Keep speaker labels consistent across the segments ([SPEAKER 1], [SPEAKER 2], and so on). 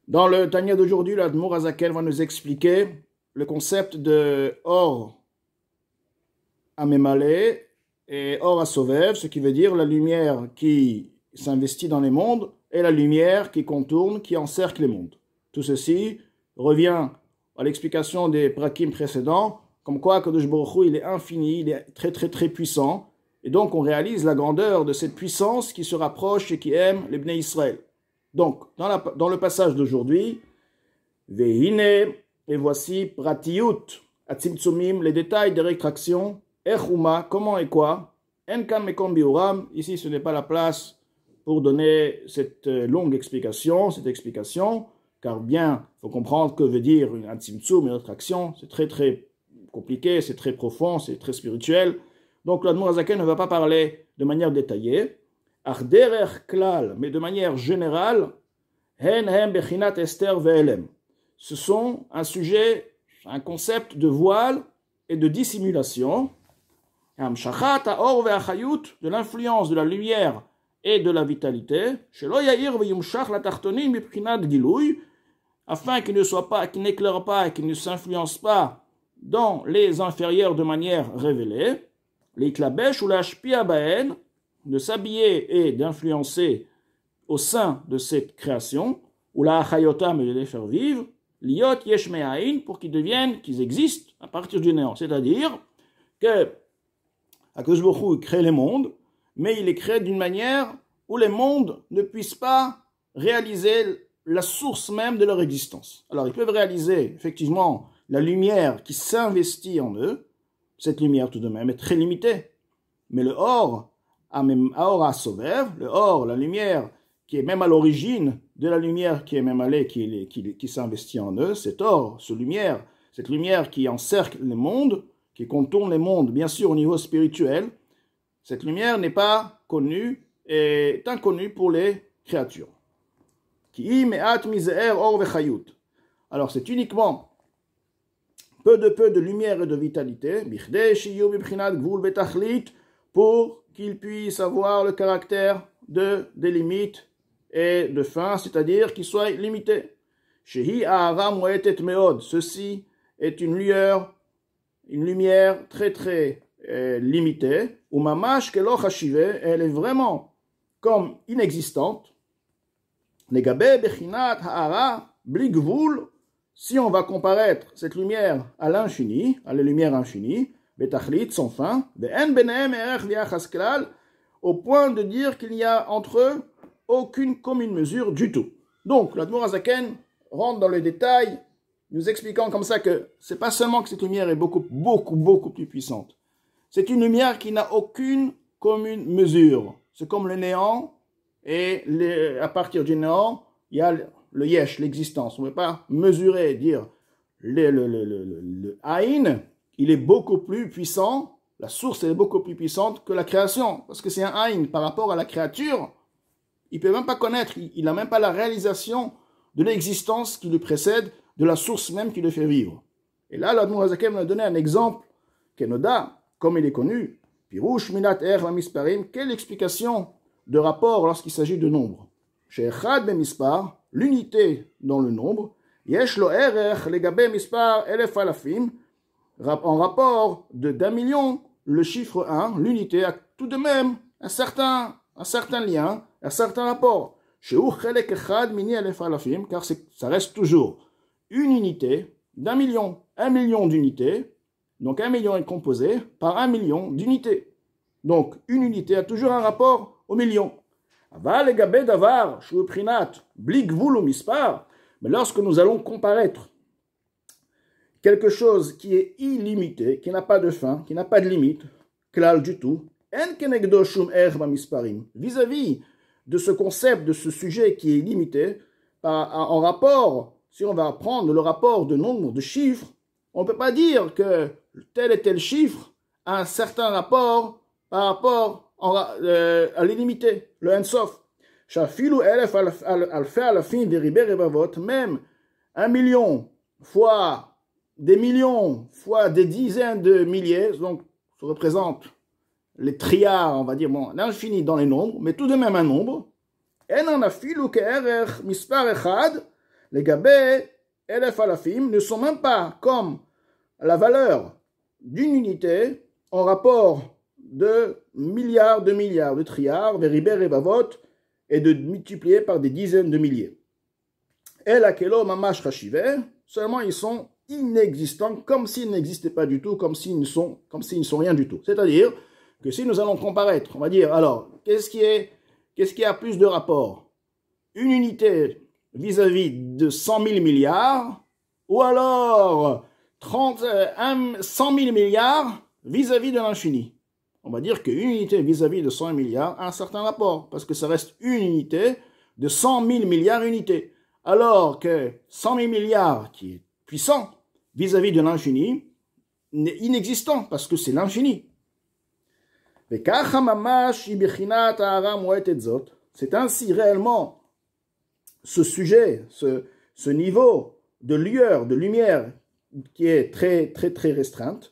[SPEAKER 1] Dans le Tanya d'aujourd'hui, l'Admour Azaken va nous expliquer le concept de Or Amémalé et Or Asovev, ce qui veut dire la lumière qui s'investit dans les mondes et la lumière qui contourne, qui encercle les mondes. Tout ceci revient à l'explication des prakim précédents, comme quoi Kadosh Baruch Hu, il est infini, il est très très très puissant, et donc on réalise la grandeur de cette puissance qui se rapproche et qui aime les Bnei Israël. Donc, dans le passage d'aujourd'hui, Vehine, et voici Pratiyut, Atzimtzumim, les détails des rétractions, Echuma, comment et quoi, Enkam Mekom Biuram, ici ce n'est pas la place pour donner cette longue explication, car bien, il faut comprendre que veut dire un Atzimtzum, une rétraction, c'est très très compliqué, c'est très profond, c'est très spirituel. Donc l'Admour Azaken ne va pas parler de manière détaillée, mais de manière générale, ce sont un sujet, un concept de voile et de dissimulation, de l'influence de la lumière et de la vitalité, afin qu'il ne soit pas, qu'il n'éclaire pas et qu'il ne s'influence pas dans les inférieurs de manière révélée, les klabesh ou la shpia baen, de s'habiller et d'influencer au sein de cette création, ou la achayotam et de les faire vivre, liot yesh me'ain, pour qu'ils deviennent, qu'ils existent à partir du néant. C'est-à-dire que Akadosh Baruch Hu crée les mondes, mais il les crée d'une manière où les mondes ne puissent pas réaliser la source même de leur existence. Alors ils peuvent réaliser effectivement la lumière qui s'investit en eux. Cette lumière tout de même est très limitée, mais le or, le or, la lumière qui est même à l'origine de la lumière qui est même allée, qui s'investit en eux, cet or, cette lumière qui encercle les mondes, qui contourne les mondes, bien sûr au niveau spirituel, cette lumière n'est pas connue et est inconnue pour les créatures. Alors c'est uniquement peu de lumière et de vitalité, pour qu'ils puissent avoir le caractère des limites et de fin, c'est-à-dire qu'ils soient limités. Ceci est une lumière très très limitée, elle est vraiment comme inexistante. Si on va comparaître cette lumière à l'infini, à la lumière infinie, sans fin, au point de dire qu'il n'y a entre eux aucune commune mesure du tout. Donc, l'Admour Azaken rentre dans le détail, nous expliquant comme ça que c'est pas seulement que cette lumière est beaucoup plus puissante. C'est une lumière qui n'a aucune commune mesure. C'est comme le néant, et à partir du néant, il y a le yesh, l'existence. On ne peut pas mesurer, dire le aïn, il est beaucoup plus puissant, la source est beaucoup plus puissante que la création, parce que c'est un aïn par rapport à la créature, il ne peut même pas connaître, il n'a même pas la réalisation de l'existence qui lui précède, de la source même qui le fait vivre. Et là, l'Admour Azaken a donné un exemple, Kenoda, comme il est connu, Pirouche Minat Er Misparim, quelle explication de rapport lorsqu'il s'agit de nombre. Chez Echad Bemispar, l'unité dans le nombre, Yesh lo erech legabe mispar elef alafim, en rapport d'un million, le chiffre 1, l'unité a tout de même un certain lien, un certain rapport. Chez Uchelek Echad mini elef alafim, car ça reste toujours une unité d'un million, 1 million d'unités, donc 1 million est composé par 1 million d'unités. Donc une unité a toujours un rapport au million. Mais lorsque nous allons comparaître quelque chose qui est illimité, qui n'a pas de fin, qui n'a pas de limite, klal du tout, vis-à-vis de ce concept, de ce sujet qui est limité, en rapport, si on va prendre le rapport de nombre de chiffres, on ne peut pas dire que tel et tel chiffre a un certain rapport par rapport à l'illimité, le Ensof. Même 1 million fois des millions, fois des dizaines de milliers, donc ça représente les triards, on va dire, bon, l'infini dans les nombres, mais tout de même un nombre. les gabés et les falafim ne sont même pas comme la valeur d'une unité en rapport de milliards, de trilliards, veribert et bavot, et de multiplier par des dizaines de milliers. Et la kelo mamash rashiver, seulement ils sont inexistants, comme s'ils n'existaient pas du tout, comme s'ils ne sont rien du tout. C'est-à-dire que si nous allons comparaître, on va dire, alors, qu'est-ce qui a plus de rapport? Une unité vis-à-vis de 100 000 milliards, ou alors 100 000 milliards vis-à-vis de l'infini. On va dire qu'une unité vis-à-vis de 100 milliards a un certain rapport, parce que ça reste une unité de 100 000 milliards unités. Alors que 100 000 milliards, qui est puissant, vis-à-vis de l'infini, n'est inexistant, parce que c'est l'infini. C'est ainsi réellement ce sujet, ce niveau de lueur, de lumière, qui est très, très, très restreinte,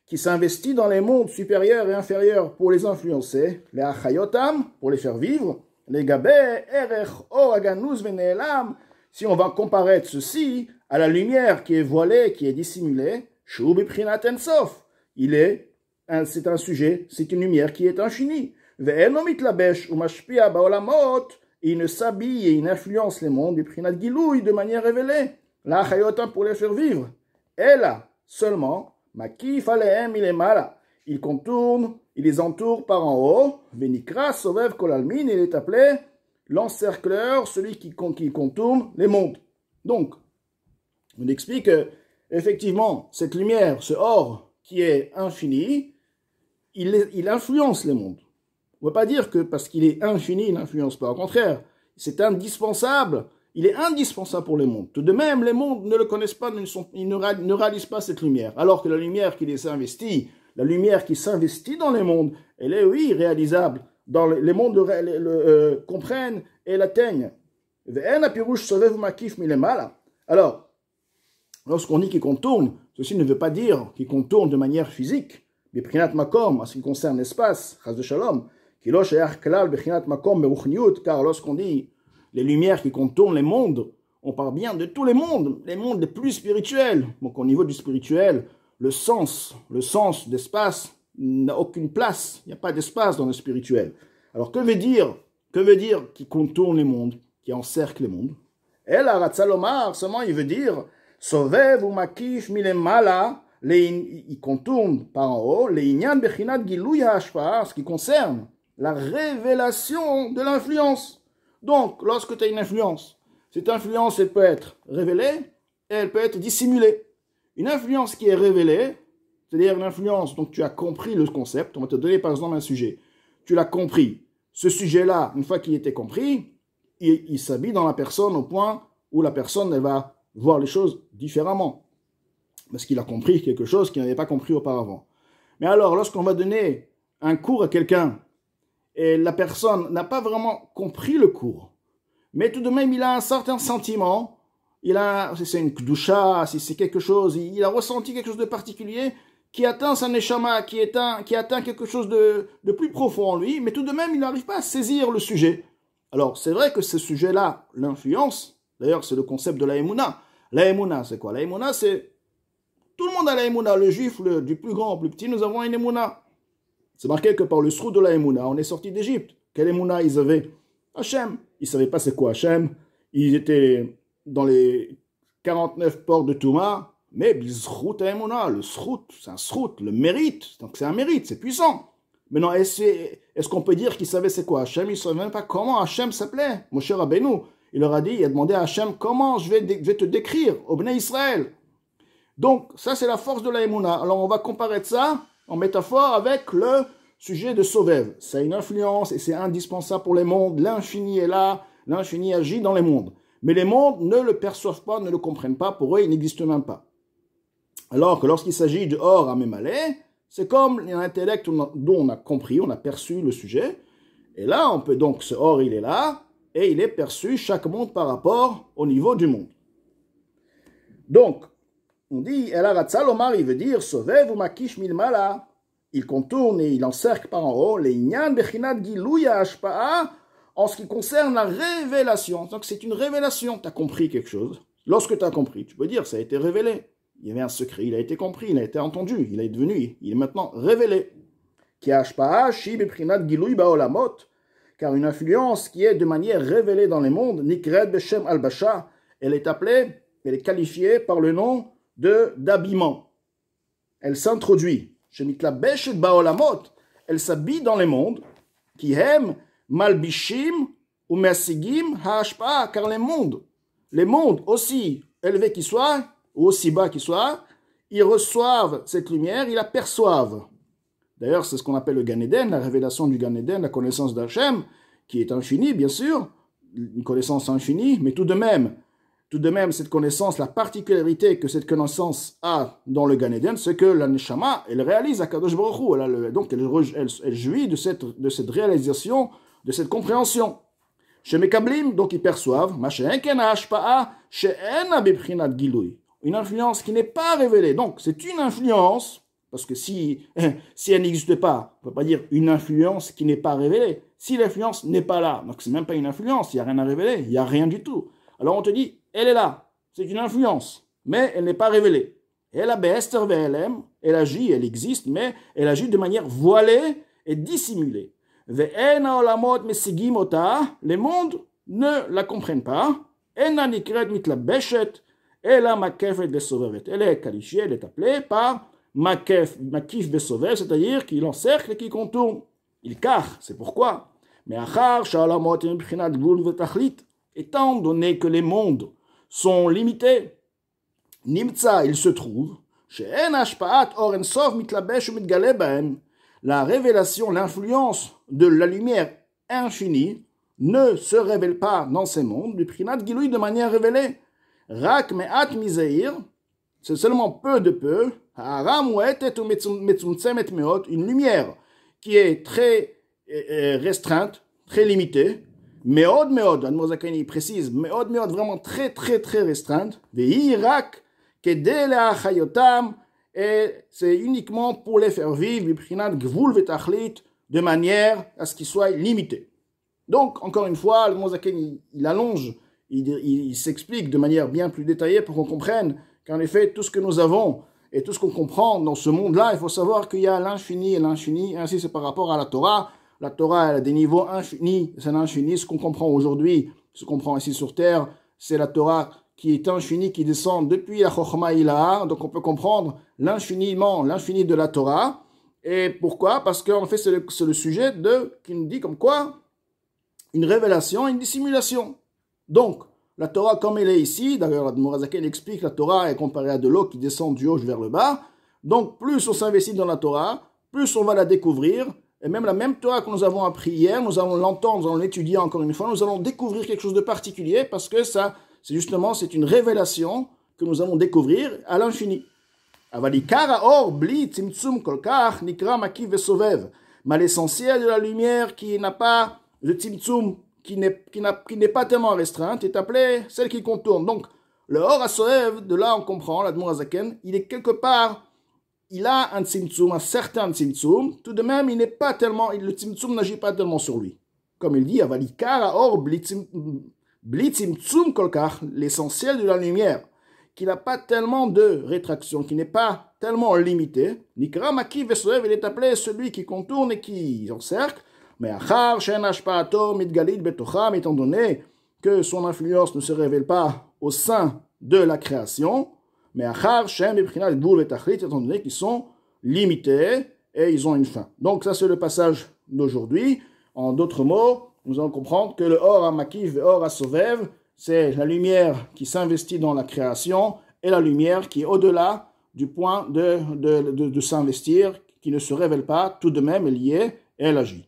[SPEAKER 1] qui s'investit dans les mondes supérieurs et inférieurs pour les influencer, les achayotam, pour les faire vivre, les gabé, erech, or, aganuz, venelam, si on va comparer ceci à la lumière qui est voilée, qui est dissimulée, shou biprinat ensof, c'est un sujet, c'est une lumière qui est infinie. Ve'eno mitlabesh ou mashpia baolamot, il ne s'habille et il influence les mondes biprinat gilouy de manière révélée. La chayotam pour les faire vivre. Et là, seulement, makif alehem il est mal. Il contourne, il les entoure par en haut. Venikra sovev kolalmin, il est appelé l'encercleur, celui qui contourne les mondes. Donc, on explique que, effectivement, cette lumière, ce or qui est infini, il influence les mondes. On ne va pas dire que parce qu'il est infini, il n'influence pas. Au contraire, c'est indispensable. Il est indispensable pour les mondes. Tout de même, les mondes ne le connaissent pas, ils ne réalisent pas cette lumière. Alors que la lumière qui les investit, la lumière qui s'investit dans les mondes, elle est, oui, réalisable. Les mondes comprennent et l'atteignent. Alors, lorsqu'on dit qu'il contourne, ceci ne veut pas dire qu'il contourne de manière physique. Biprinat makom, en ce qui concerne l'espace, chas de shalom, car lorsqu'on dit les lumières qui contournent les mondes, on parle bien de tous les mondes les plus spirituels. Donc au niveau du spirituel, le sens d'espace n'a aucune place, il n'y a pas d'espace dans le spirituel. Alors que veut dire qui contourne les mondes, qui encercle les mondes? Et la Ratzalomar, seulement il veut dire Sovev ou Makif milemala, il contourne par en haut, les Inyan Bechinat Gilou Yahashpa, ce qui concerne la révélation de l'influence. Donc, lorsque tu as une influence, cette influence, elle peut être révélée et elle peut être dissimulée. Une influence qui est révélée, c'est-à-dire une influence dont tu as compris le concept, on va te donner par exemple un sujet, tu l'as compris. Ce sujet-là, une fois qu'il était compris, il s'habille dans la personne au point où la personne elle va voir les choses différemment. Parce qu'il a compris quelque chose qu'il n'avait pas compris auparavant. Mais alors, lorsqu'on va donner un cours à quelqu'un, et la personne n'a pas vraiment compris le cours, mais tout de même il a un certain sentiment, si c'est une kdusha, si c'est quelque chose, il a ressenti quelque chose de particulier qui atteint sa neshama, qui atteint quelque chose de plus profond en lui, mais tout de même il n'arrive pas à saisir le sujet. Alors c'est vrai que ce sujet-là l'influence, d'ailleurs c'est le concept de la Emouna. La Emouna c'est quoi? La Emouna c'est, tout le monde a la Emouna, le juif, du plus grand au plus petit, nous avons une Emouna. C'est marqué que par le sroud de la Emouna, on est sorti d'Égypte. Quelle Emouna ils avaient? Hachem. Ils ne savaient pas c'est quoi Hachem. Ils étaient dans les 49 ports de Touma. Mais Bizrout à Emouna, le sroud, c'est un sroud, le mérite. Donc c'est un mérite, c'est puissant. Maintenant, est-ce qu'on peut dire qu'ils savaient c'est quoi Hachem? Ils ne savaient même pas comment Hachem s'appelait. Moshe Rabbeinu, il leur a dit, il a demandé à Hachem comment je vais te décrire au Bnei Israël. Donc ça c'est la force de la Emouna. Alors on va comparer ça en métaphore avec le sujet de Sovev. Ça a une influence et c'est indispensable pour les mondes. L'infini est là, l'infini agit dans les mondes. Mais les mondes ne le perçoivent pas, ne le comprennent pas, pour eux il n'existe même pas. Alors que lorsqu'il s'agit de Or à Mémalé, c'est comme l'intellect dont on a compris, on a perçu le sujet. Et là, on peut donc, ce Or il est là, et il est perçu chaque monde par rapport au niveau du monde. Donc, on dit, El Aratzalomar, il veut dire, Sovev ou Makish Milmala. Il contourne et il encercle par en haut, les Inyan Bechinat Gilou Yahashpa'a, en ce qui concerne la révélation. Donc c'est une révélation, tu as compris quelque chose. Lorsque tu as compris, tu peux dire, ça a été révélé. Il y avait un secret, il a été compris, il a été entendu, il est maintenant révélé. Car une influence qui est de manière révélée dans les mondes, Nikred Beshem Al-Basha, elle est appelée, elle est qualifiée par le nom d'habillement. Elle s'introduit. Elle s'habille dans les mondes, qui aiment Malbishim ou Mesigim Hashpa, car les mondes aussi élevés qu'ils soient, ou aussi bas qu'ils soient, ils reçoivent cette lumière, ils la perçoivent. D'ailleurs, c'est ce qu'on appelle le Gan Eden, la révélation du Gan Eden, la connaissance d'Hachem, qui est infinie, bien sûr, une connaissance infinie, mais tout de même, cette connaissance, la particularité que cette connaissance a dans le Gan Eden, c'est que la Neshama, elle réalise Akadosh Baruch Hu, donc elle jouit de cette réalisation, de cette compréhension. Chez Mekablim, donc ils perçoivent, une influence qui n'est pas révélée. Donc c'est une influence, parce que si elle n'existe pas, on ne peut pas dire une influence qui n'est pas révélée. Si l'influence n'est pas là, donc c'est même pas une influence, il n'y a rien à révéler, il n'y a rien du tout. Alors on te dit, elle est là, c'est une influence, mais elle n'est pas révélée. Elle a Be'ester Ve'elem, elle agit, elle existe, mais elle agit de manière voilée et dissimulée. Ve'ena olamot mesigim ota, les mondes ne la comprennent pas. Ena nikret mitlabeshet, ela makefet besovevet. Elle est qualifiée, elle est appelée par makif besovev, c'est-à-dire qu'il encercle et qu'il contourne. Il car, c'est pourquoi. Mais achar sha'olamot mipchinat gvul vetachlit, étant donné que les mondes sont limités, nimtza, il se trouve, she'en hashpa'at or en sof mitlabesh umitgale bahem, la révélation, l'influence de la lumière infinie ne se révèle pas dans ces mondes, du prinat giloui de manière révélée. Rak me'at mizeir, c'est seulement peu de peu, ha'aram we'etet ou metzumtzemet meot, une lumière qui est très restreinte, très limitée, meod, Admor Zakani précise, meod, vraiment très restreinte, ve'i rak kedele achayotam, et c'est uniquement pour les faire vivre, de manière à ce qu'ils soient limités. Donc, encore une fois, le Mozaken, il allonge, il s'explique de manière bien plus détaillée pour qu'on comprenne qu'en effet, tout ce que nous avons et tout ce qu'on comprend dans ce monde-là, il faut savoir qu'il y a l'infini et l'infini, ainsi c'est par rapport à la Torah. La Torah, elle a des niveaux infinis, c'est l'infini, ce qu'on comprend aujourd'hui, ce qu'on comprend ici sur Terre, c'est la Torah qui est infini, qui descend depuis la Chochma Ilaha, donc on peut comprendre l'infini de la Torah. Et pourquoi? Parce qu'en fait, c'est le sujet qui nous dit comme quoi une révélation et une dissimulation. Donc, la Torah comme elle est ici, d'ailleurs, Admor Zaken explique, la Torah est comparée à de l'eau qui descend du haut vers le bas. Donc, plus on s'investit dans la Torah, plus on va la découvrir. Et même la même Torah que nous avons appris hier, nous allons l'entendre, nous allons l'étudier encore une fois, nous allons découvrir quelque chose de particulier parce que ça, c'est une révélation que nous allons découvrir à l'infini. Mais l'essentiel de la lumière qui n'a pas de tzimtzum, qui n'est pas tellement restreinte, est appelée celle qui contourne. Donc, le or hasoev, de là on comprend, l'Admor Hazaken, il est quelque part, il a un tzimtzum, un certain tzimtzum, tout de même, le tzimtzum n'agit pas tellement sur lui. Comme il dit, avalikara or blitzimtzum kolkach, l'essentiel de la lumière, qui n'a pas tellement de rétraction, qui n'est pas tellement limité, nikra maki vesoev, il est appelé celui qui contourne et qui encercle, mais achar shen hashpa'ato mitgalit betocham, étant donné que son influence ne se révèle pas au sein de la création, mais achar shem beprinat gvul vetachlit, étant donné qu'ils sont limités et ils ont une fin. Donc ça c'est le passage d'aujourd'hui. En d'autres mots, nous allons comprendre que le or hamakiv et or hasovev, c'est la lumière qui s'investit dans la création et la lumière qui est au-delà du point de s'investir, qui ne se révèle pas, tout de même elle y est et elle agit.